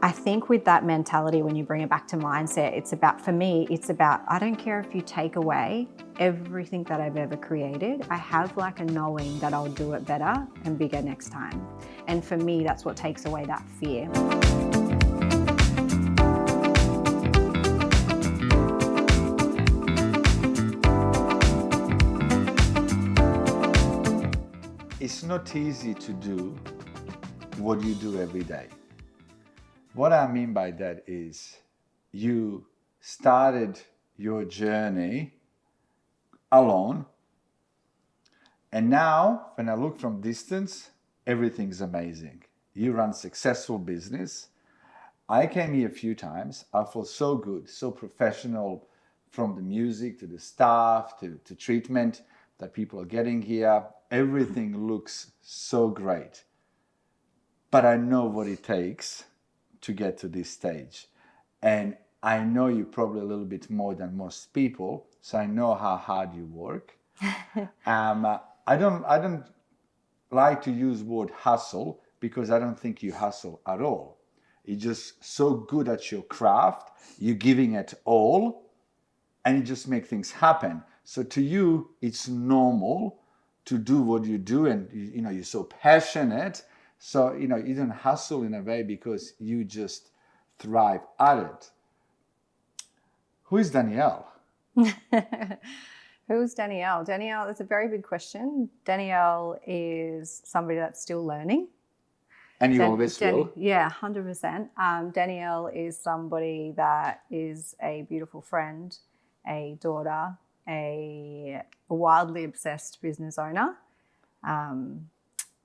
I think with that mentality, when you bring it back to mindset, it's about, for me, it's about, I don't care if you take away everything that I've ever created. I have like a knowing that I'll do it better and bigger next time. And for me, that's what takes away that fear. It's not easy to do what you do every day. What I mean by that is you started your journey alone, and now when I look from distance, everything's amazing. You run successful business. I came here a few times. I feel so good, so professional, from the music to the staff to treatment that people are getting here. Everything looks so great. But I know what it takes to get to this stage. And I know you probably a little bit more than most people, so I know how hard you work. I don't like to use word hustle because I don't think you hustle at all. You're just so good at your craft, you're giving it all, and you just make things happen. So to you, it's normal to do what you do, and you're so passionate. So you don't hustle in a way because you just thrive at it. Who is Danielle? Who's Danielle? Danielle, that's a very big question. Danielle is somebody that's still learning. And you always will? Yeah, 100%. Danielle is somebody that is a beautiful friend, a daughter, a wildly obsessed business owner.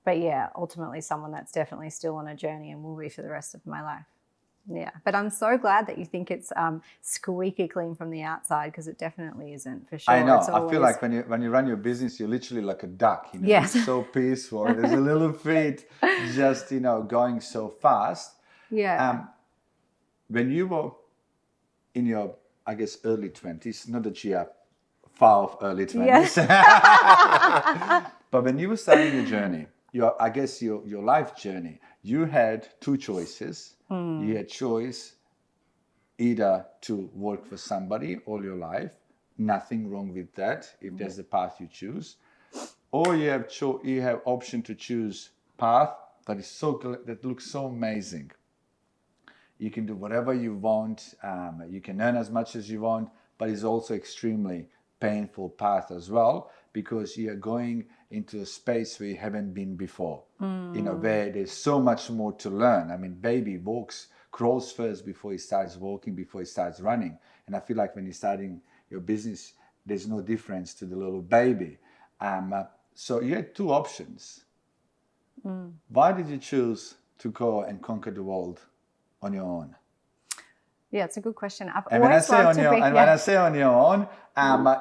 But yeah, ultimately someone that's definitely still on a journey and will be for the rest of my life. Yeah, but I'm so glad that you think it's squeaky clean from the outside, because it definitely isn't, for sure. I know. It's always... I feel like when you run your business, you're literally like a duck. Yes. It's so peaceful. There's a little feet just going so fast. Yeah. When you were in your, I guess, early 20s, not that you are far off early 20s, yes. But when you were starting your journey, your life journey, you had two choices. You had choice either to work for somebody all your life, nothing wrong with that if there's a path you choose, or you have option to choose path that looks so amazing. You can do whatever you want, you can earn as much as you want, but it's also extremely painful path as well, because you are going into a space where you haven't been before, where there's so much more to learn. I mean, baby crawls first before he starts walking, before he starts running. And I feel like when you're starting your business, there's no difference to the little baby. So you had two options. Why did you choose to go and conquer the world on your own? Yeah, it's a good question. When I say on your own,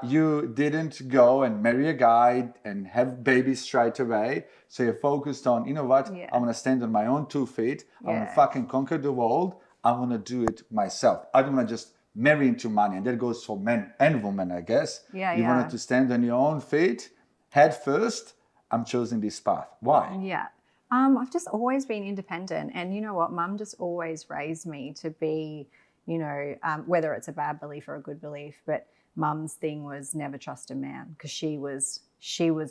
you didn't go and marry a guy and have babies straight away. So you're focused on, I want to stand on my own 2 feet. I want to fucking conquer the world. I want to do it myself. I don't want to just marry into money. And that goes for men and women, I guess. You wanted to stand on your own feet, head first. I'm choosing this path. Why? Yeah. I've just always been independent. And you know what? Mum just always raised me to be... whether it's a bad belief or a good belief, but Mum's thing was never trust a man, because she was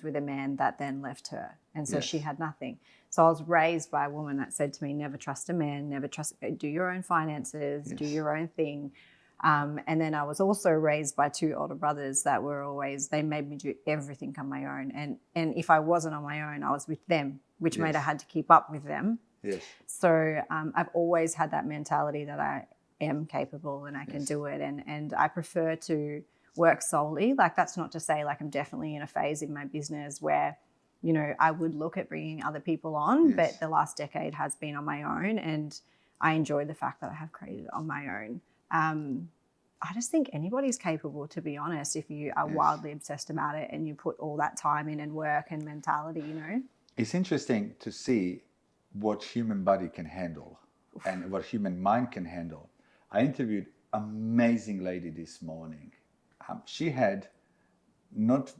with a man that then left her, and so she had nothing. So I was raised by a woman that said to me, never trust a man, do your own finances, do your own thing. And then I was also raised by 2 older brothers that were they made me do everything on my own, and if I wasn't on my own, I was with them, which made I had to keep up with them. So I've always had that mentality that I am capable and I can do it, and I prefer to work solely. Like, that's not to say, like, I'm definitely in a phase in my business where I would look at bringing other people on, but the last decade has been on my own, and I enjoy the fact that I have created it on my own. I just think anybody's capable, to be honest, if you are wildly obsessed about it and you put all that time in and work and mentality. It's interesting to see what human body can handle and what human mind can handle. I interviewed an amazing lady this morning. She had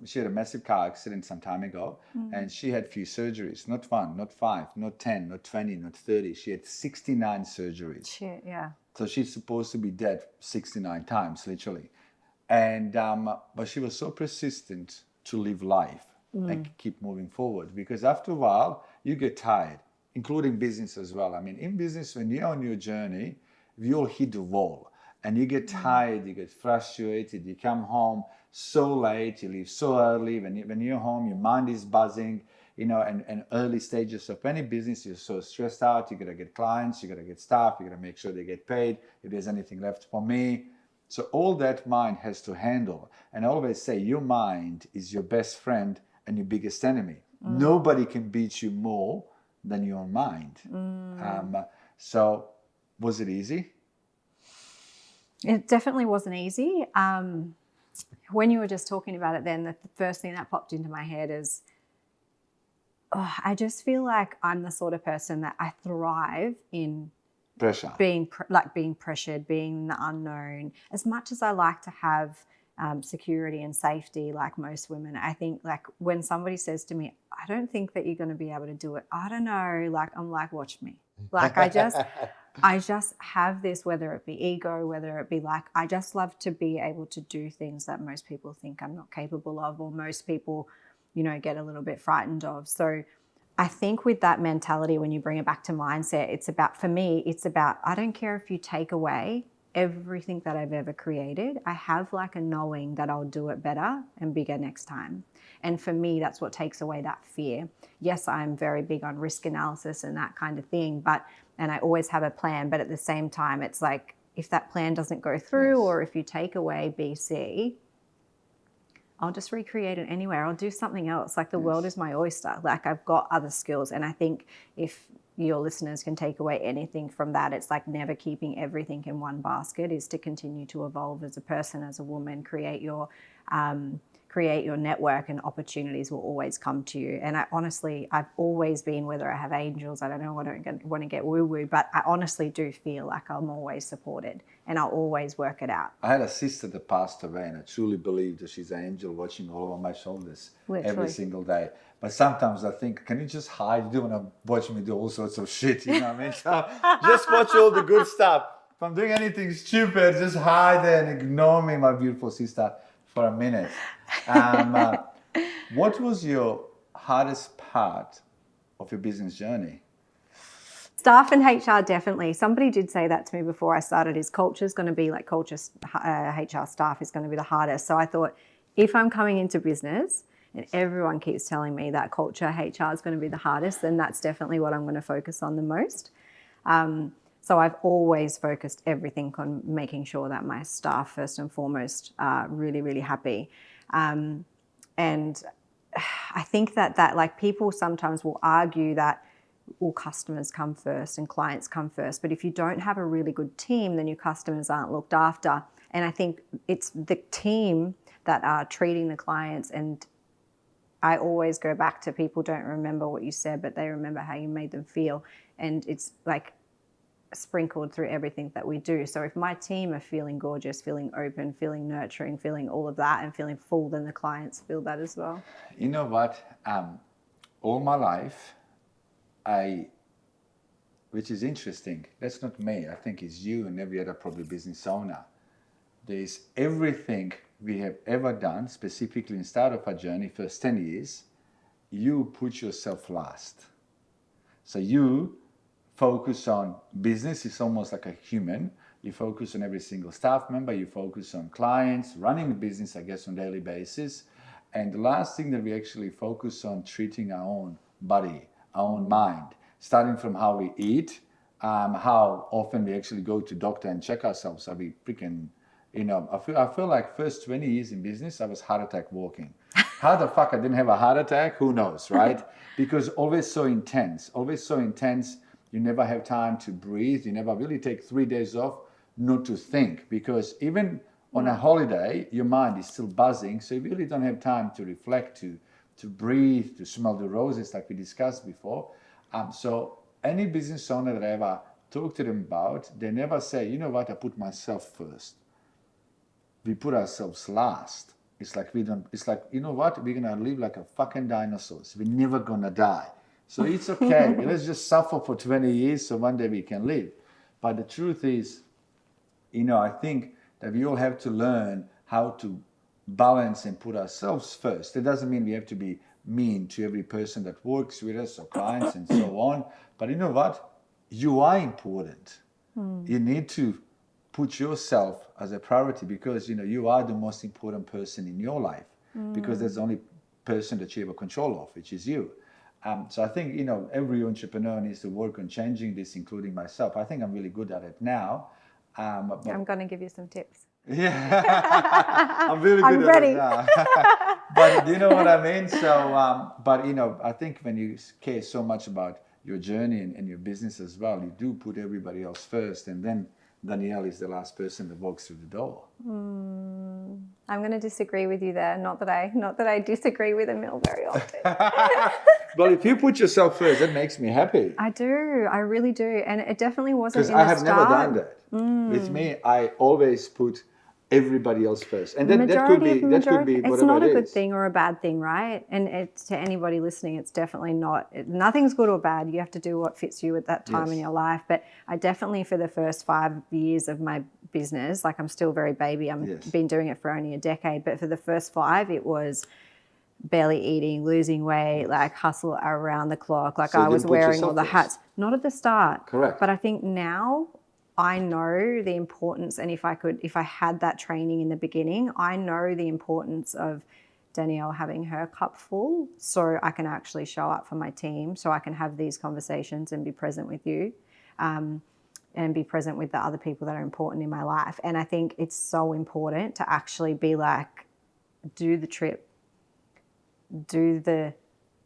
she had a massive car accident some time ago, and she had few surgeries, not 1, not 5, not 10, not 20, not 30. She had 69 surgeries. Shit, yeah. So she's supposed to be dead 69 times, literally. And but she was so persistent to live life and keep moving forward, because after a while you get tired, including business as well. I mean, in business, when you're on your journey, we all hit the wall and you get tired, you get frustrated, you come home so late, you leave so early. When you're home, your mind is buzzing, you know, and early stages of any business, you're so stressed out. You got to get clients, you got to get staff, you got to make sure they get paid, if there's anything left for me. So all that mind has to handle. And I always say your mind is your best friend and your biggest enemy. Nobody can beat you more than your mind. So was it easy? It definitely wasn't easy. When you were just talking about it then, the first thing that popped into my head is, I just feel like I'm the sort of person that I thrive in Pressure. being pressured, being the unknown. As much as I like to have security and safety, like most women, I think like when somebody says to me, I don't think that you're going to be able to do it, I don't know, like I'm like, watch me. Like I just have this, whether it be ego, whether it be like, I just love to be able to do things that most people think I'm not capable of, or most people, you know, get a little bit frightened of. So I think with that mentality, when you bring it back to mindset, it's about, for me, it's about, I don't care if you take away everything that I've ever created. I have like a knowing that I'll do it better and bigger next time. And for me, that's what takes away that fear. Yes, I'm very big on risk analysis and that kind of thing, and I always have a plan, but at the same time, it's like, if that plan doesn't go through, or if you take away B, C, I'll just recreate it anywhere. I'll do something else. Like the world is my oyster. Like I've got other skills. And I think if your listeners can take away anything from that, it's like never keeping everything in one basket, is to continue to evolve as a person, as a woman, create your network, and opportunities will always come to you. And I've always been, whether I have angels, I don't know, I don't want to get woo-woo, but I honestly do feel like I'm always supported and I'll always work it out. I had a sister that passed away, and I truly believe that she's an angel watching all over my shoulders every single day. But sometimes I think, can you just hide? You don't want to watch me do all sorts of shit, you know what I mean? So just watch all the good stuff. If I'm doing anything stupid, just hide there and ignore me, my beautiful sister, for a minute. What was your hardest part of your business journey? Staff and HR, definitely. Somebody did say that to me before I started, is culture is going to be like HR staff is going to be the hardest. So I thought, if I'm coming into business and everyone keeps telling me that culture, HR is going to be the hardest, then that's definitely what I'm going to focus on the most. So I've always focused everything on making sure that my staff, first and foremost, are really, really happy. And I think that like people sometimes will argue that all customers come first and clients come first. But if you don't have a really good team, then your customers aren't looked after. And I think it's the team that are treating the clients. And I always go back to, people don't remember what you said, but they remember how you made them feel. And it's like sprinkled through everything that we do. So if my team are feeling gorgeous, feeling open, feeling nurturing, feeling all of that and feeling full, then the clients feel that as well. You know what? All my life, which is interesting, that's not me, I think it's you and every other probably business owner. There's everything we have ever done, specifically in start of our journey, first 10 years, you put yourself last. So you focus on business, it's almost like a human. You focus on every single staff member, you focus on clients, running the business, I guess, on a daily basis. And the last thing that we actually focus on, treating our own body, our own mind, starting from how we eat, how often we actually go to doctor and check ourselves. Are we freaking, you know, I feel like first 20 years in business, I was heart attack walking. How the fuck I didn't have a heart attack? Who knows, right? Because always so intense. You never have time to breathe. You never really take 3 days off not to think, because even on a holiday, your mind is still buzzing. So you really don't have time to reflect, to breathe, to smell the roses like we discussed before. So any business owner that I ever talk to them about, they never say, you know what, I put myself first. We put ourselves last. It's like we don't. It's like, you know what? We're gonna live like a fucking dinosaurs. We're never gonna die. So it's okay. Let's just suffer for 20 years so one day we can live. But the truth is, I think that we all have to learn how to balance and put ourselves first. It doesn't mean we have to be mean to every person that works with us or clients and so on. But you know what? You are important. You need to put yourself as a priority because, you are the most important person in your life because there's the only person that you have control of, which is you. So I think, every entrepreneur needs to work on changing this, including myself. I think I'm really good at it now. I'm going to give you some tips. Yeah, I'm really good I'm ready. at it now. But do you know what I mean? So, but I think when you care so much about your journey and your business as well, you do put everybody else first, and then Danielle is the last person that walks through the door. I'm going to disagree with you there. Not that I disagree with Emil very often. Well, if you put yourself first, that makes me happy. I do. I really do. And it definitely wasn't Because in I the have start. never done that. With me, I always put everybody else first. And that could be whatever it's not a good is. thing or a bad thing, right? And to anybody listening, it's definitely not. Nothing's good or bad. You have to do what fits you at that time in your life. But I definitely, for the first 5 years of my business, like I'm still very baby. I've been doing it for only a decade. But for the first 5, it was barely eating, losing weight, like hustle around the clock. Like I was wearing all the hats. Not at the start. Correct. But I think now I know the importance, and if I had that training in the beginning, I know the importance of Danielle having her cup full so I can actually show up for my team, so I can have these conversations and be present with you and be present with the other people that are important in my life. And I think it's so important to actually be like, do the trip, do the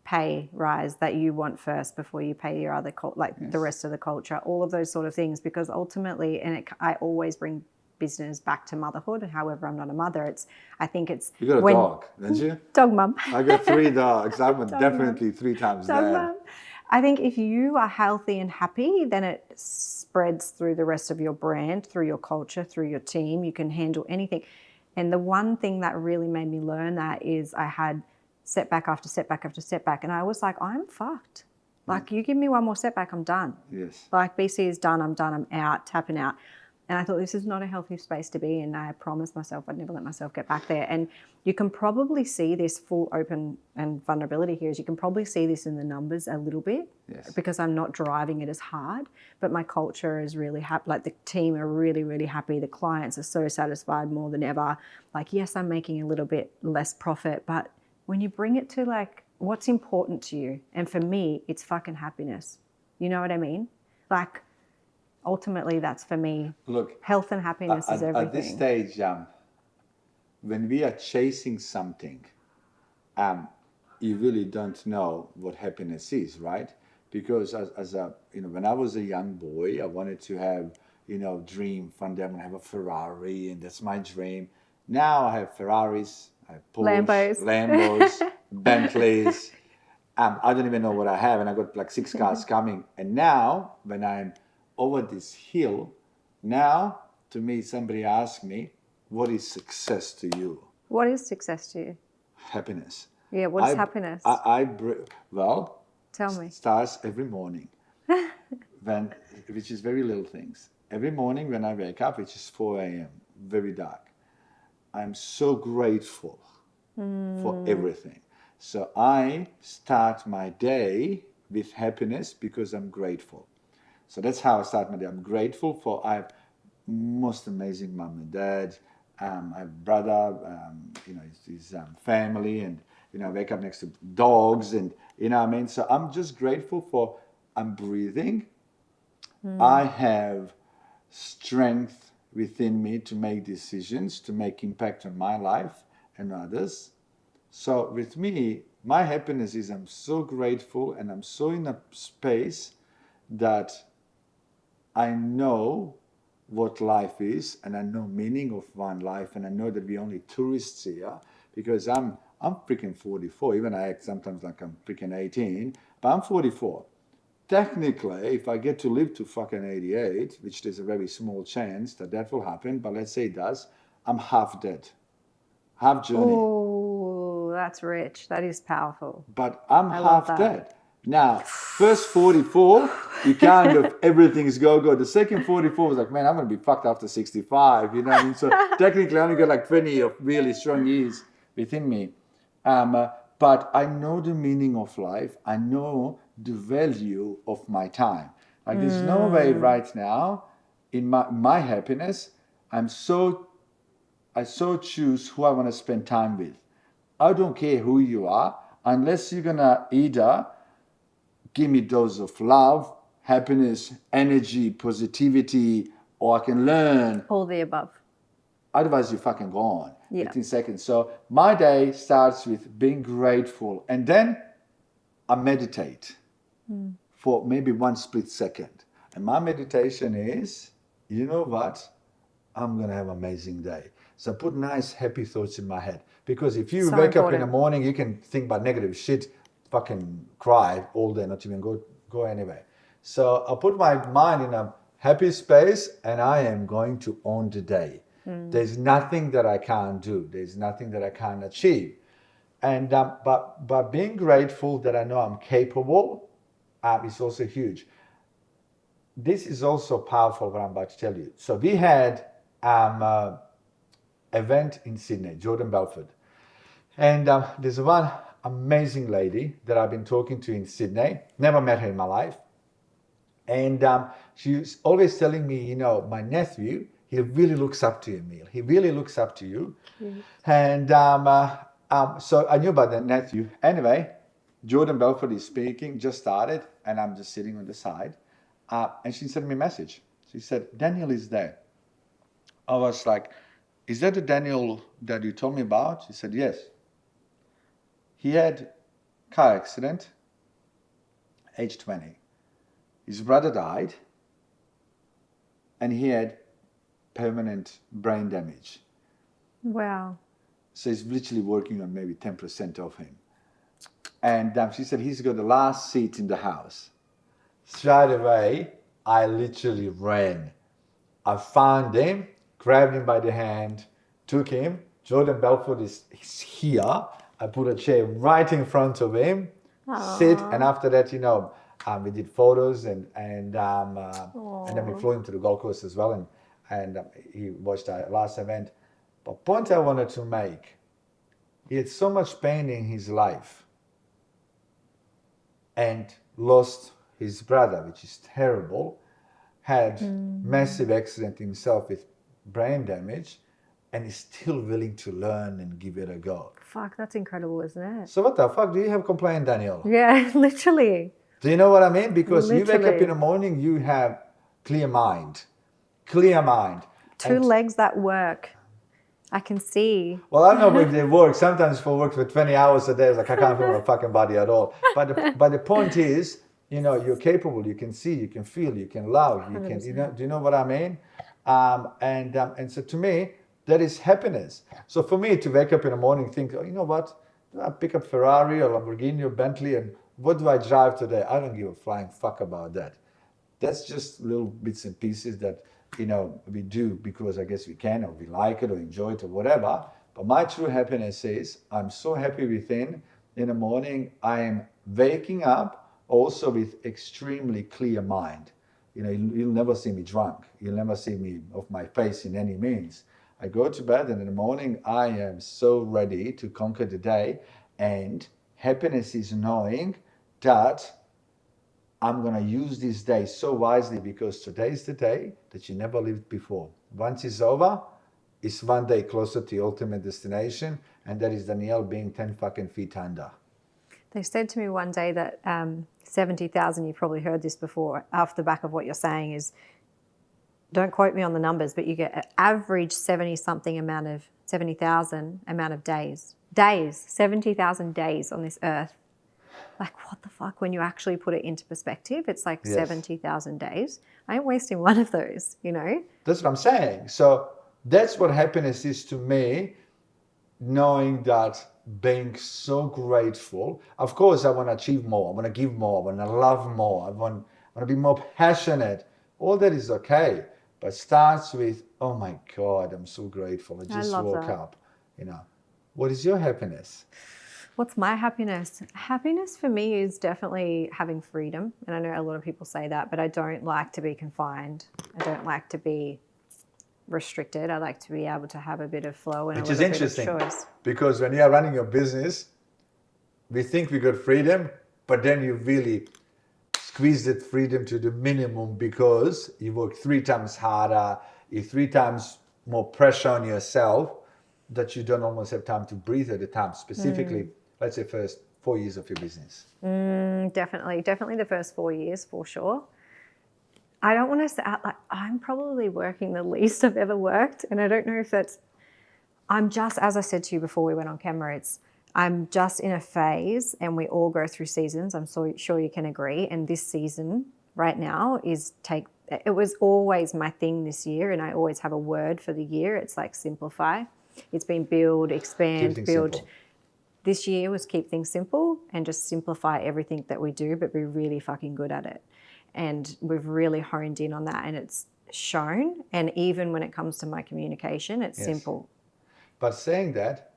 pay rise that you want first before you pay your other the rest of the culture, all of those sort of things, because ultimately, I always bring business back to motherhood. However, I'm not a mother. I think it's you got a dog, didn't you? Dog mum. I got 3 dogs. I'm definitely 3 times dog there. Mum. I think if you are healthy and happy, then it spreads through the rest of your brand, through your culture, through your team. You can handle anything. And the one thing that really made me learn that is I had setback after setback after setback. And I was like, I'm fucked. Like, you give me one more setback, I'm done. Yes. Like, BC is done, I'm out, tapping out. And I thought, this is not a healthy space to be in. I promised myself I'd never let myself get back there. And you can probably see this full open and vulnerability here, is you can probably see this in the numbers a little bit because I'm not driving it as hard. But my culture is really happy. Like, the team are really, really happy. The clients are so satisfied more than ever. Like, yes, I'm making a little bit less profit, but when you bring it to like what's important to you, and for me, it's fucking happiness. You know what I mean? Like, ultimately, that's for me. Look, health and happiness is everything. At this stage, when we are chasing something, you really don't know what happiness is, right? Because when I was a young boy, I wanted to have, dream one day I'm gonna have a Ferrari, and that's my dream. Now I have Ferraris, I have Porsche, Lambos, Bentleys. I don't even know what I have, and I got like 6 cars coming. And now, when I'm over this hill, now to me, somebody asked me, "What is success to you?" What is success to you? Happiness. Yeah. What is happiness? Well, tell me. Starts every morning, which is very little things. Every morning when I wake up, which is 4 a.m., very dark. I'm so grateful for everything. So I start my day with happiness because I'm grateful. So that's how I start my day. I'm grateful for I have most amazing mom and dad. I have brother, his family, and I wake up next to dogs, and what I mean. So I'm just grateful for I'm breathing. I have strength within me to make decisions, to make impact on my life and others. So with me, my happiness is I'm so grateful, and I'm so in a space that I know what life is, and I know meaning of one life, and I know that we're only tourists here because I'm freaking 44. Even I act sometimes like I'm freaking 18, but I'm 44. Technically, if I get to live to fucking 88, which there's a very small chance that will happen, but let's say it does, I'm half dead. half journey. Oh, that's rich. That is powerful. But I'm I love half that. dead. Now, first 44, you kind of, everything's go. The second 44 was like, man, I'm going to be fucked after 65, you know what I mean? So technically, I only got like 20 of really strong years within me. But I know the meaning of life. I know the value of my time. Like, there's no way right now in my happiness, I so choose who I want to spend time with. I don't care who you are, unless you're going to either give me dose of love, happiness, energy, positivity, or I can learn. All the above. Otherwise, you're fucking gone. Yeah. 15 seconds. So my day starts with being grateful. And then I meditate for maybe one split second. And my meditation is, you know what? I'm going to have an amazing day. So put nice, happy thoughts in my head. Because if you wake up in the morning, you can think about negative shit, fucking cry all day, not even go anyway. So I put my mind in a happy space and I am going to own the day. There's nothing that I can't do. There's nothing that I can't achieve. And but being grateful that I know I'm capable is also huge. This is also powerful what I'm about to tell you. So we had event in Sydney, Jordan Belford. And there's one amazing lady that I've been talking to in Sydney. Never met her in my life. And she's always telling me, you know, my nephew, he really looks up to you, Emil. He really looks up to you. Yes. And so I knew about that nephew. Anyway, Jordan Belford is speaking, just started, and I'm just sitting on the side. And she sent me a message. She said, Daniel is there. I was like, is that the Daniel that you told me about? She said, yes. He had car accident, age 20. His brother died, and he had permanent brain damage. Wow. So he's literally working on maybe 10% of him. And she said he's got the last seat in the house. Straight away, I literally ran. I found him, grabbed him by the hand, took him. Jordan Belford is here. I put a chair right in front of him, sit, and after that, you know, we did photos and then we flew him to the Gold Coast as well, and he watched our last event. But point I wanted to make, he had so much pain in his life and lost his brother, which is terrible, had massive accident himself with brain damage, and is still willing to learn and give it a go. Fuck, that's incredible, isn't it? So what the fuck do you have complained, Danielle? Yeah, literally. Do you know what I mean? Because literally. You wake up in the morning, you have clear mind. Clear mind. Two legs that work. I can see. Well, I don't know if they work. Sometimes people work for 20 hours a day. It's like, I can't feel my fucking body at all. But the point is, you know, you're capable. You can see, you can feel, you can love. You 100%. Can, you know, do you know what I mean? And so to me, that is happiness. So for me to wake up in the morning and think, oh, you know what? I pick up Ferrari or Lamborghini or Bentley and what do I drive today? I don't give a flying fuck about that. That's just little bits and pieces that, you know, we do because I guess we can or we like it or enjoy it or whatever. But my true happiness is I'm so happy within. In the morning, I am waking up also with extremely clear mind. You know, you'll never see me drunk. You'll never see me off my face in any means. I go to bed and in the morning, I am so ready to conquer the day. And happiness is knowing that I'm going to use this day so wisely because today is the day that you never lived before. Once it's over, it's one day closer to your ultimate destination, and that is Danielle being 10 fucking feet under. They said to me one day that 70,000, you've probably heard this before, off the back of what you're saying is, don't quote me on the numbers, but you get an average 70,000 amount of days. 70,000 days on this earth. Like, what the fuck? When you actually put it into perspective, it's like 70,000 days. I ain't wasting one of those, you know? That's what I'm saying. So that's what happiness is to me, knowing that, being so grateful. Of course, I want to achieve more. I want to give more. I want to love more. I want to be more passionate. All that is okay. But starts with, oh my God, I'm so grateful. I just woke up, you know. What is your happiness? What's my happiness? Happiness for me is definitely having freedom. And I know a lot of people say that, but I don't like to be confined. I don't like to be restricted. I like to be able to have a bit of flow and Which a is little bit interesting, of choice. because when you are running your business, we think we got freedom, but then you really squeeze that freedom to the minimum because you work 3 times harder, you 3 times more pressure on yourself, that you don't almost have time to breathe at a time, specifically, let's say first 4 years of your business. Definitely the first 4 years for sure. I don't want to say, like, I'm probably working the least I've ever worked. And I don't know if that's, I'm just, as I said to you before we went on camera, I'm just in a phase, and we all go through seasons. I'm so sure you can agree. And this season right now it was always my thing this year. And I always have a word for the year. It's like simplify. It's been build, expand, build. Simple. This year was keep things simple and just simplify everything that we do, but be really fucking good at it. And we've really honed in on that, and it's shown. And even when it comes to my communication, it's simple. But saying that,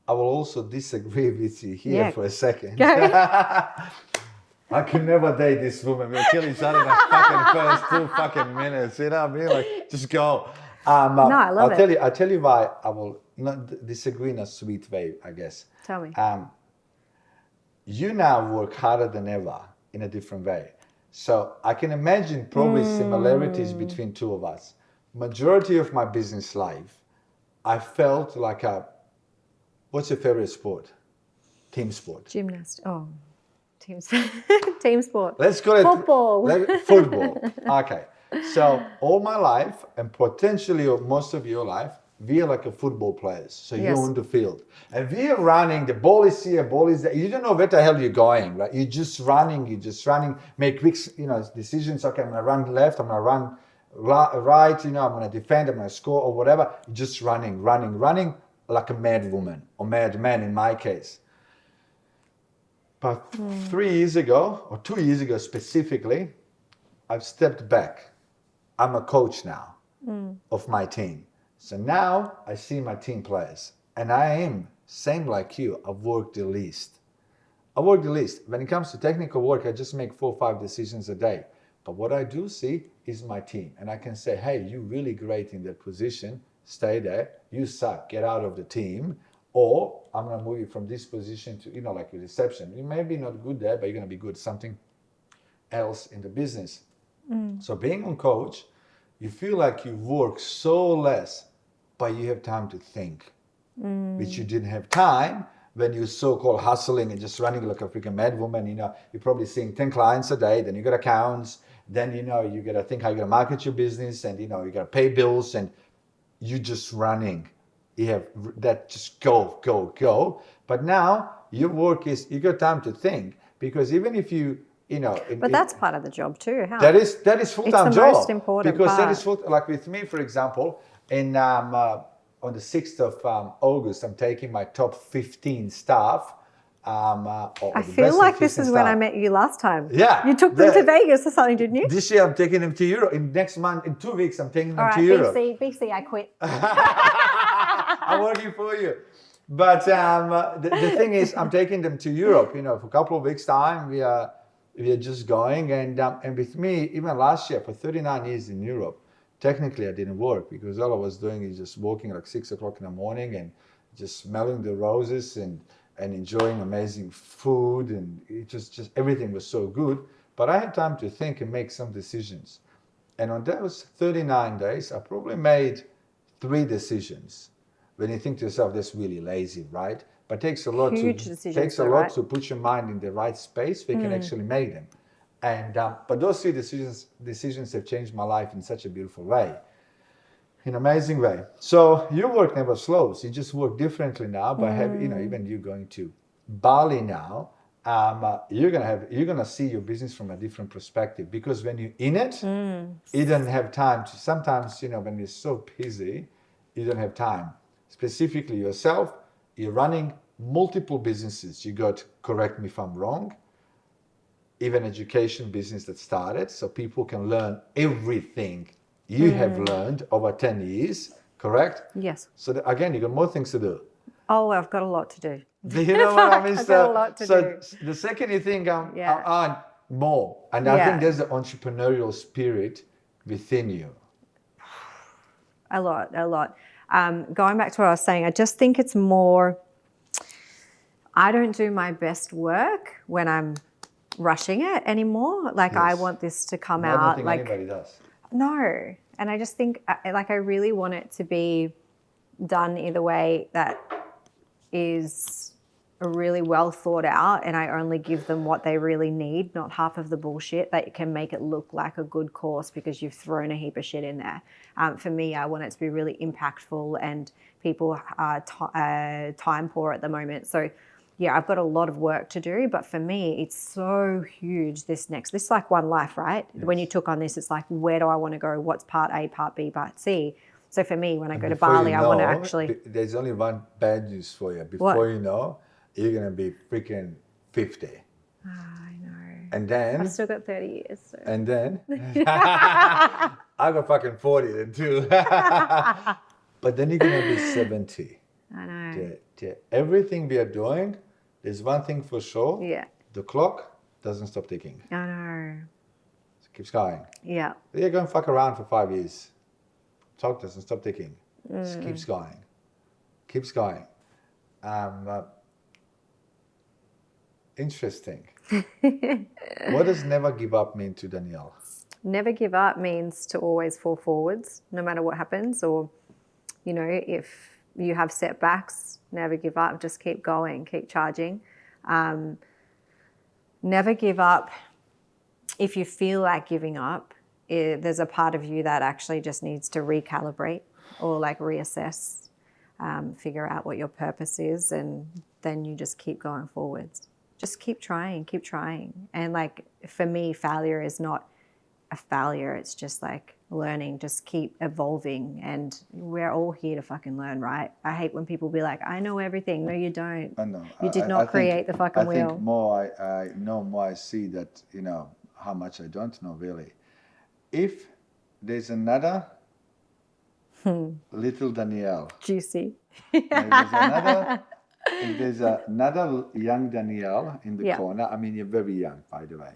I will also disagree with you here for a second. Go. I can never date this woman. We'll kill each other in the fucking first 2 fucking minutes. You know what I mean? Like, just go. No, I love it. I'll tell you why I will not disagree in a sweet way, I guess. Tell me. You now work harder than ever in a different way. So I can imagine probably similarities between two of us. Majority of my business life, I felt like what's your favorite sport? Team sport. Gymnast. Oh, team sport. Let's call it football. Football. Okay. So all my life, and potentially most of your life, we are like a football players. So you're on the field. And we are running, the ball is here, ball is there. You don't know where the hell you're going, right? You're just running, make quick, decisions. Okay, I'm going to run left, I'm going to run right, I'm going to defend, I'm going to score or whatever. You're just running like a mad woman or mad man in my case. But 3 years ago, or 2 years ago specifically, I've stepped back. I'm a coach now of my team. So now I see my team players, and I am, same like you, I've worked the least. When it comes to technical work, I just make 4 or 5 decisions a day. But what I do see is my team. And I can say, hey, you're really great in that position. Stay there. You suck. Get out of the team. Or I'm going to move you from this position to, like your reception. You may be not good there, but you're going to be good at something else in the business. So being a coach, you feel like you work so less, but you have time to think, which you didn't have time when you're so-called hustling and just running like a freaking mad woman. You're probably seeing 10 clients a day, then you got accounts, then you got to think how you're going to market your business, and you got to pay bills, and you're just running. You have that just go. But now your work is, you got time to think, because even if you, but that's part of the job too. Huh? That is full-time it's the job. Most important because part. That is like with me, for example, on the 6th of August, I'm taking my top 15 staff. I feel like this is when I met you last time. Yeah. You took them to Vegas or something, didn't you? This year I'm taking them to Europe. In 2 weeks, I'm taking them to Europe. BC, I quit. I'm working for you. But the thing is, I'm taking them to Europe. For a couple of weeks' time, we are just going. And with me, even last year, for 39 years in Europe, technically I didn't work, because all I was doing is just walking like 6 o'clock in the morning and just smelling the roses and enjoying amazing food, and it just everything was so good. But I had time to think and make some decisions. And on those 39 days, I probably made 3 decisions. When you think to yourself, that's really lazy, right? But it takes a lot to put your mind in the right space where you can actually make them. And but those 3 decisions have changed my life in such a beautiful way. In an amazing way. So your work never slows. You just work differently now by having, even you going to Bali now, you're gonna see your business from a different perspective, because when you're in it, you don't have time to. Sometimes, when you're so busy, you don't have time. Specifically yourself, you're running multiple businesses. You got, correct me if I'm wrong, even education business that started, so people can learn everything you have learned over 10 years, correct? Yes. So again, you got more things to do. Oh, I've got a lot to do. Do you know what I mean? I've got a lot to do. The second you think Yeah. more, and I think there's the entrepreneurial spirit within you. A lot. Going back to what I was saying, I just think it's more, I don't do my best work when I'm rushing it anymore. Like, I want this to come out. I don't think like anybody does. No. And I just think, like, I really want it to be done either way that is really well thought out, and I only give them what they really need, not half of the bullshit that can make it look like a good course because you've thrown a heap of shit in there. For me, I want it to be really impactful, and people are time poor at the moment. So yeah, I've got a lot of work to do, but for me, it's so huge. This is like one life, right? Yes. When you took on this, it's like, where do I want to go? What's part A, part B, part C? So for me, when I go to Bali, I want to actually... There's only one bad news for you. Before you know, you're going to be freaking 50. Oh, I know. And then... I've still got 30 years. So. And then... I got fucking 40 then too. But then you're going to be 70. I know. Everything we are doing, there's one thing for sure. Yeah. The clock doesn't stop ticking. I know. It keeps going. Yeah. You're going to fuck around for 5 years. Clock doesn't stop ticking. Just keeps going. Keeps going. Interesting. What does never give up mean to Danielle? Never give up means to always fall forwards, no matter what happens. Or, you know, if you have setbacks, never give up. Just keep going, keep charging. Never give up. If you feel like giving up, there's a part of you that actually just needs to recalibrate or like reassess, figure out what your purpose is, and then you just keep going forwards. Just keep trying. And like, for me, failure is not a failure. It's just like learning. Just keep evolving, and we're all here to fucking learn, right? I hate when people be like, I know everything. No, you don't. I know. You did not create the fucking wheel. I think more I know, more I see that, you know, how much I don't know really. If there's another little Danielle. Juicy. If there's another young Danielle in the corner, I mean, you're very young, by the way.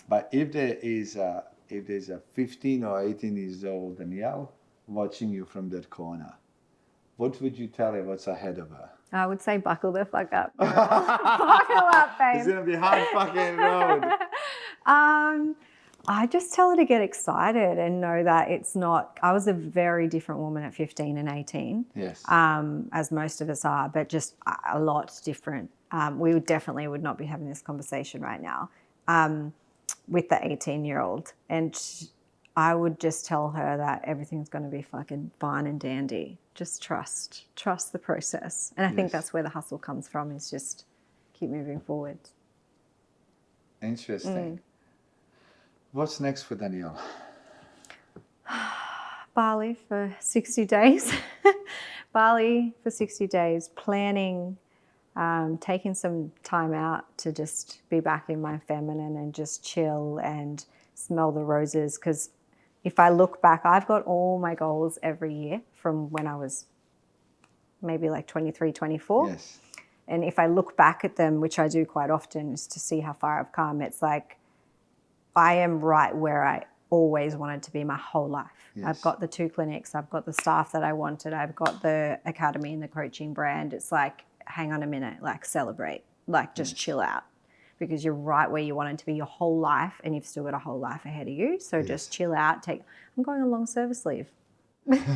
But if there's a 15 or 18 years old Danielle watching you from that corner, what would you tell her what's ahead of her? I would say buckle the fuck up. Buckle up, babe. It's going to be a hard fucking road. I just tell her to get excited and know that it's not... I was a very different woman at 15 and 18. Yes. As most of us are, but just a lot different. We would not be having this conversation right now with the 18-year-old. And I would just tell her that everything's going to be fucking fine and dandy. Just trust the process. And I think that's where the hustle comes from, is just keep moving forward. Interesting. What's next for Danielle? Bali for 60 days. Bali for 60 days, planning, taking some time out to just be back in my feminine and just chill and smell the roses. Because if I look back, I've got all my goals every year from when I was maybe like 23, 24. Yes. And if I look back at them, which I do quite often, is to see how far I've come, it's like I am right where I always wanted to be my whole life. Yes. I've got the 2 clinics, I've got the staff that I wanted, I've got the academy and the coaching brand. It's like, hang on a minute, like celebrate, like just chill out, because you're right where you wanted to be your whole life, and you've still got a whole life ahead of you. So just chill out. I'm going on long service leave. But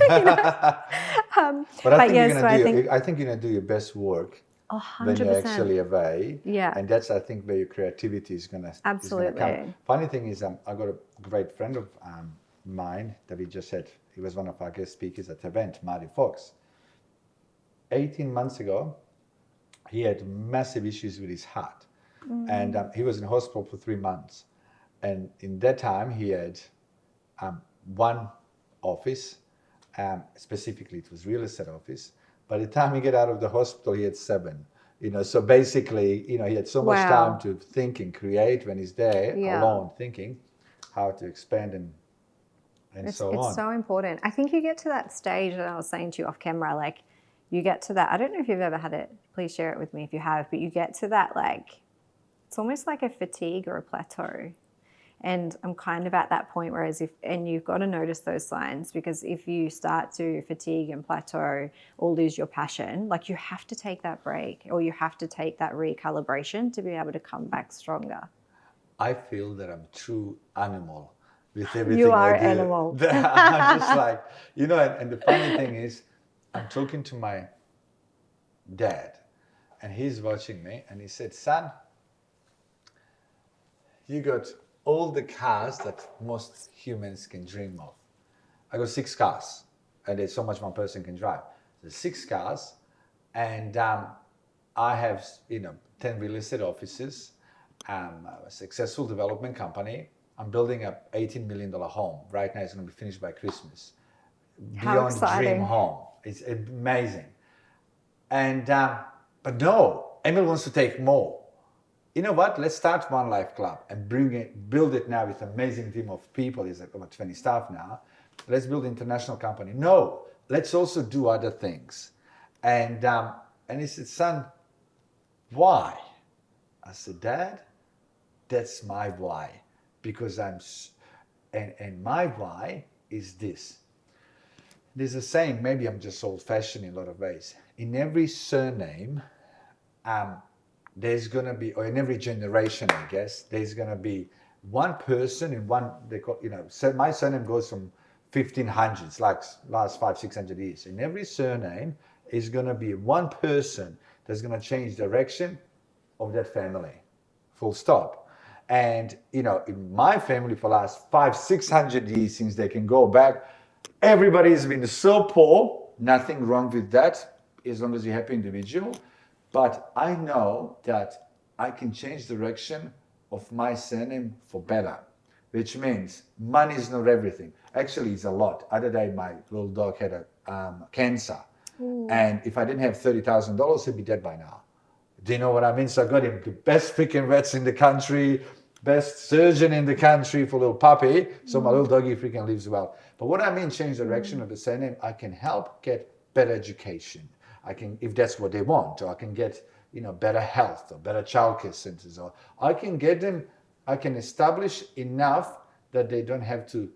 I think you're gonna do your best work 100%. when you're actually away. Yeah. And that's, I think, where your creativity is gonna come. Funny thing is, I got a great friend of mine that we just had. He was one of our guest speakers at the event, Marty Fox. 18 months ago, he had massive issues with his heart. And he was in hospital for 3 months. And in that time, he had one office. Specifically, it was real estate office. By the time he got out of the hospital, he had 7. You know, so basically, you know, he had so much time to think and create when he's there alone, thinking how to expand and so on. It's so important. I think you get to that stage that I was saying to you off camera, like, you get to that. I don't know if you've ever had it. Please share it with me if you have. But you get to that, like, it's almost like a fatigue or a plateau. And I'm kind of at that point, whereas and you've got to notice those signs, because if you start to fatigue and plateau or lose your passion, like, you have to take that break, or you have to take that recalibration to be able to come back stronger. I feel that I'm true animal with everything You are I do. an animal. I'm just like, and the funny thing is, I'm talking to my dad, and he's watching me, and he said, son, you got all the cars that most humans can dream of. I got 6 cars, and there's so much one person can drive. There's 6 cars, and I have 10 real estate offices, a successful development company. I'm building a $18 million home. Right now, it's going to be finished by Christmas. How Beyond exciting. dream home. It's amazing. And but no, Emil wants to take more. You know what? Let's start One Life Club and build it now with an amazing team of people. He's like over 20 staff now. Let's build an international company. No, let's also do other things. And he said, son, why? I said, Dad, that's my why. Because and my why is this. There's a saying, maybe I'm just old-fashioned in a lot of ways. In every surname, there's going to be, or in every generation, I guess, there's going to be one person in one, so my surname goes from 1500s, like last 500-600 years. In every surname is going to be one person that's going to change direction of that family, full stop. And, in my family for the last 500-600 years, since they can go back, everybody's been so poor, nothing wrong with that, as long as you're a happy individual. But I know that I can change direction of my surname for better, which means money is not everything. Actually, it's a lot. Other day, my little dog had a cancer. Ooh. And if I didn't have $30,000, he'd be dead by now. Do you know what I mean? So I got him the best freaking vets in the country, best surgeon in the country for little puppy. So my little doggy freaking lives well. But what I mean, change direction of the surname, I can help get better education. I can, if that's what they want, or I can get, better health or better childcare centers, or I can get them, I can establish enough that they don't have to,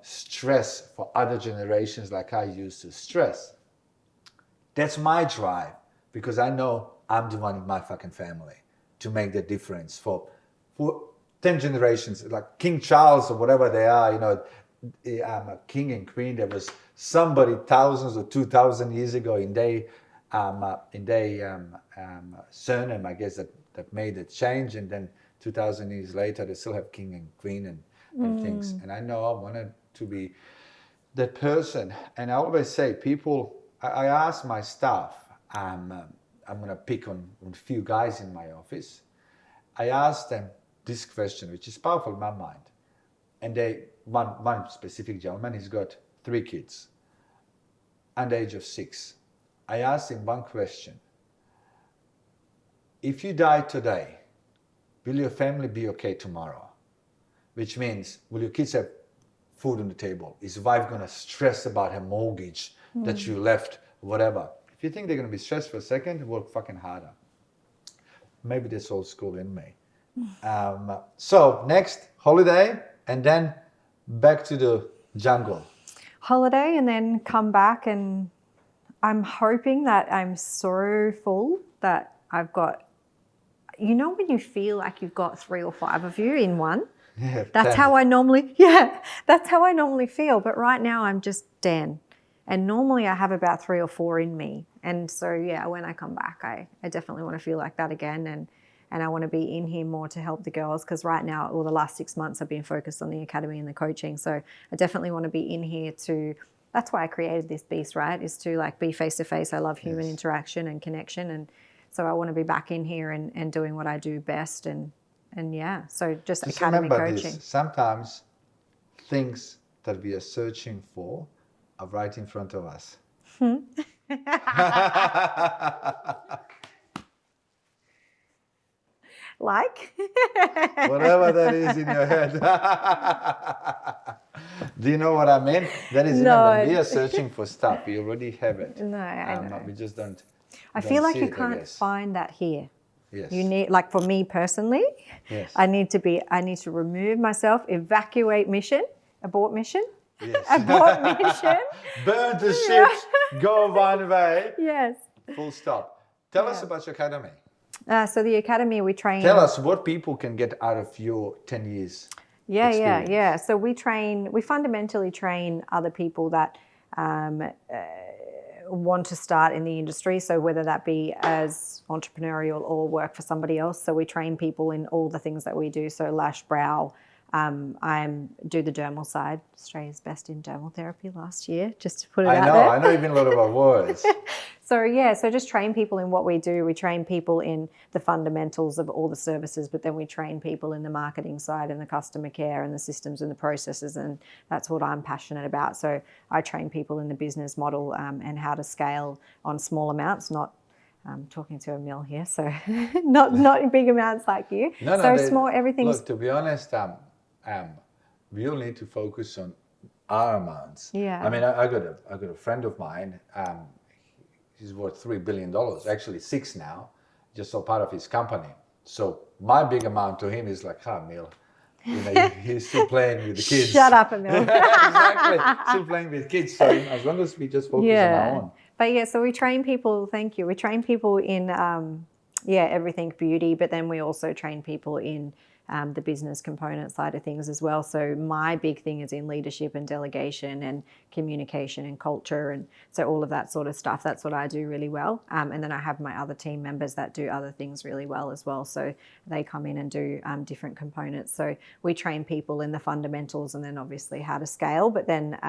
stress for other generations like I used to stress. That's my drive, because I know I'm the one in my fucking family to make the difference for 10 generations, like King Charles or whatever they are, I'm a king and queen. There was somebody thousands or 2,000 years ago in their surname, I guess, that made a change, and then 2,000 years later they still have king and queen and things. And I know I wanted to be that person. And I always say, people, I ask my staff, I'm going to pick on a few guys in my office. I ask them this question, which is powerful in my mind. And one specific gentleman, he's got 3 kids under the age of 6. I asked him one question. If you die today, will your family be okay tomorrow? Which means, will your kids have food on the table? Is your wife going to stress about her mortgage that you left, whatever? If you think they're going to be stressed for a second, work fucking harder. Maybe that's old school in me. So next, holiday, and then back to the jungle. Holiday, and then come back, and I'm hoping that I'm so full that I've got, when you feel like you've got 3 or 5 of you in one. Yeah, that's how I normally feel. But right now I'm just Dan. And normally I have about 3 or 4 in me. And so, when I come back, I definitely want to feel like that again. And I want to be in here more to help the girls, because right now, the last 6 months I've been focused on the academy and the coaching. So I definitely want to be in here that's why I created this beast, right? Is to be face to face. I love human interaction and connection. And so I want to be back in here and doing what I do best. And so just academy coaching. This. Sometimes things that we are searching for are right in front of us. Like? Whatever that is in your head. Do you know what I mean? That is, No. when we are searching for stuff, we already have it. No, I know. We just don't. I feel like see you it, I can't guess. find that here. Yes. You need, like for me personally, Yes. I need to remove myself, evacuate mission, abort mission, Yes. abort mission. Burn the ships, go one way. Yes. Full stop. Tell us about your academy. So the academy, we train. Tell us what people can get out of your 10 years. Yeah. So we fundamentally train other people that want to start in the industry. So whether that be as entrepreneurial or work for somebody else. So we train people in all the things that we do. So lash, brow. I do the dermal side. Australia's best in dermal therapy last year, just to put it out there. I know even a lot of our words. So just train people in what we do. We train people in the fundamentals of all the services, but then we train people in the marketing side and the customer care and the systems and the processes, and that's what I'm passionate about. So I train people in the business model and how to scale on small amounts, not talking to Emil here, so not in big amounts like you. Small, everything's... Look, to be honest, we all need to focus on our amounts. Yeah. I mean, I got a friend of mine. He's worth $3 billion, actually 6 now, just so part of his company. So my big amount to him is like, Emil, he's still playing with the kids. Shut up, Emil. Exactly, still playing with kids. So as long as we just focus on our own. But so we train people, thank you. We train people in, everything beauty, but then we also train people in the business component side of things as well. So my big thing is in leadership and delegation and communication and culture. And so all of that sort of stuff, that's what I do really well. And then I have my other team members that do other things really well as well. So they come in and do different components. So we train people in the fundamentals and then obviously how to scale. But then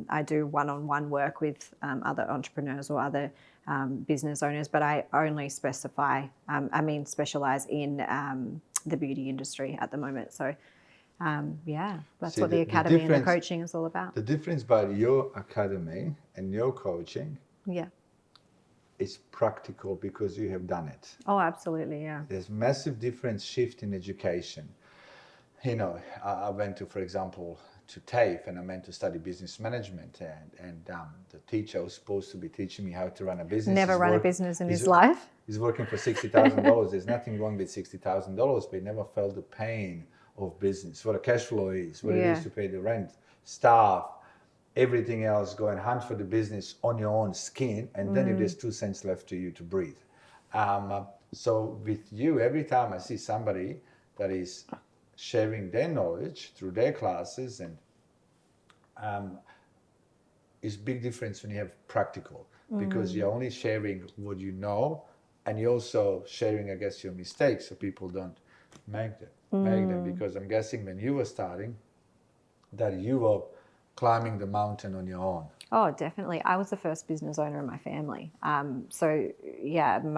I do one-on-one work with other entrepreneurs or other business owners, but I only specialize in the beauty industry at the moment. So that's what the academy and the coaching is all about. The difference by your academy and your coaching is practical because you have done it. Oh, absolutely, yeah. There's massive difference shift in education. I went to, for example, to TAFE and I meant to study business management and the teacher was supposed to be teaching me how to run a business. Never run a business in his life. He's working for $60,000. There's nothing wrong with $60,000, but he never felt the pain of business, what a cash flow is, what it is to pay the rent, staff, everything else, go and hunt for the business on your own skin, and then if there's 2 cents left to you to breathe. So with you, every time I see somebody that is sharing their knowledge through their classes, and it's big difference when you have practical, because you're only sharing what you know, and you're also sharing, I guess, your mistakes so people don't make them. Because I'm guessing when you were starting, that you were climbing the mountain on your own. Oh, definitely. I was the first business owner in my family. My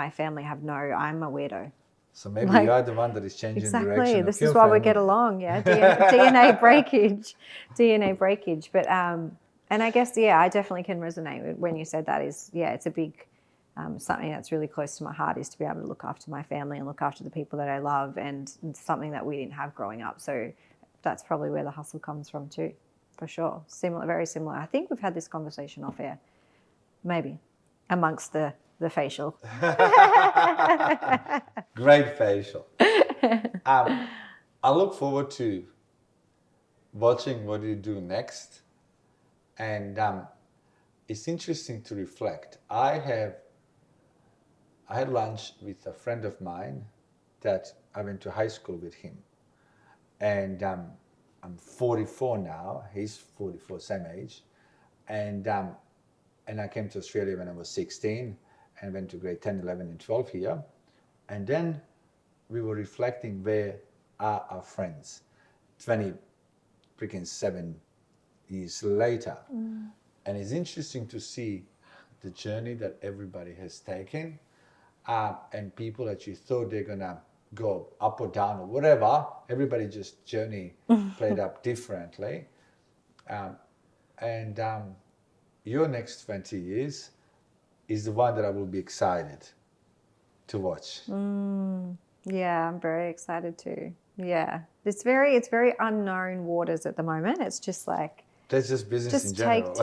family I'm a weirdo. So maybe you are the one that is changing the direction. Exactly. This is why we get along. Yeah. DNA breakage. But and I guess I definitely can resonate with when you said that. It's a big something that's really close to my heart is to be able to look after my family and look after the people that I love, and it's something that we didn't have growing up. So that's probably where the hustle comes from too, for sure. Very similar. I think we've had this conversation off air, maybe, amongst the facial. Great facial. I look forward to watching what you do next, and it's interesting to reflect. I had lunch with a friend of mine that I went to high school with him, and I'm 44 now. He's 44, same age, and I came to Australia when I was 16 and went to grade 10, 11, and 12 here, and then we were reflecting where are our friends 27 years later. And it's interesting to see the journey that everybody has taken, and people that you thought they're gonna go up or down or whatever, everybody just journey played up differently. Your next 20 years is the one that I will be excited to watch. Yeah, I'm very excited too. Yeah. It's very unknown waters at the moment. It's just like, That's just business in just general.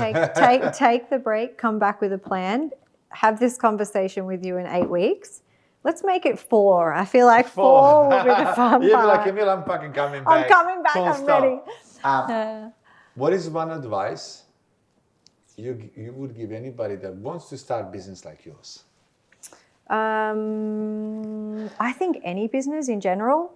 take the break, come back with a plan, have this conversation with you in 8 weeks. Let's make it 4. I feel like 4 will be the fun You'll be part. like, Camille, I'm fucking coming back. I'm coming back, Full I'm stop. ready. What is one advice you would give anybody that wants to start business like yours? I think any business in general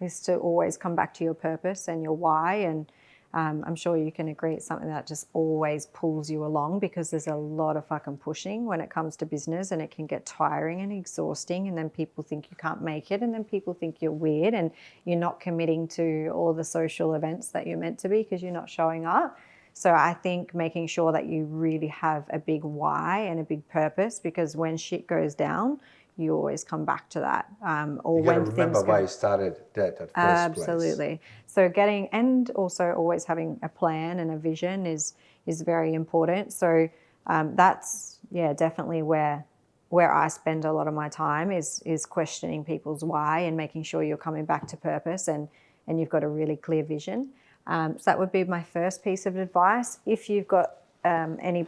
is to always come back to your purpose and your why. And I'm sure you can agree it's something that just always pulls you along, because there's a lot of fucking pushing when it comes to business, and it can get tiring and exhausting. And then people think you can't make it, and then people think you're weird and you're not committing to all the social events that you're meant to be because you're not showing up. So I think making sure that you really have a big why and a big purpose, because when shit goes down, you always come back to that. Or You when gotta remember why you started that at first Absolutely. So and also always having a plan and a vision is very important. So that's definitely where I spend a lot of my time is questioning people's why and making sure you're coming back to purpose and you've got a really clear vision. So that would be my first piece of advice. If you've got any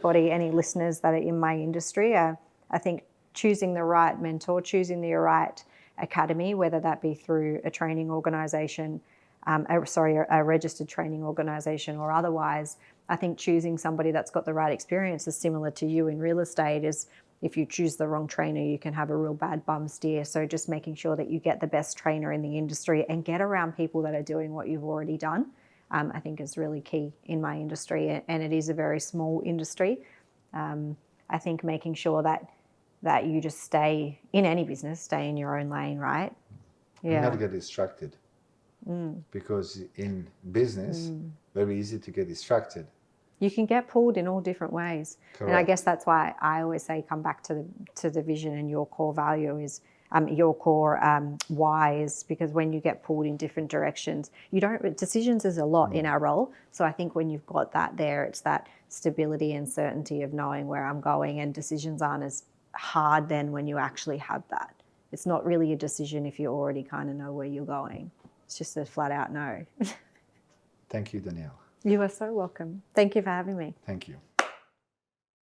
listeners that are in my industry, I think choosing the right mentor, choosing the right academy, whether that be through a training organisation, a registered training organisation or otherwise, I think choosing somebody that's got the right experience is similar to you in real estate. Is if you choose the wrong trainer, you can have a real bad bum steer. So just making sure that you get the best trainer in the industry and get around people that are doing what you've already done. I think is really key in my industry, and it is a very small industry. I think making sure that you just stay in any business, stay in your own lane, right? Yeah. Not get distracted, because in business, very easy to get distracted. You can get pulled in all different ways. Correct. And I guess that's why I always say come back to the vision, and your core value is your core why is, because when you get pulled in different directions, decisions is a lot in our role. So I think when you've got that there, it's that stability and certainty of knowing where I'm going, and decisions aren't as hard then when you actually have that. It's not really a decision if you already kind of know where you're going. It's just a flat out no. Thank you, Danielle. You are so welcome. Thank you for having me. Thank you.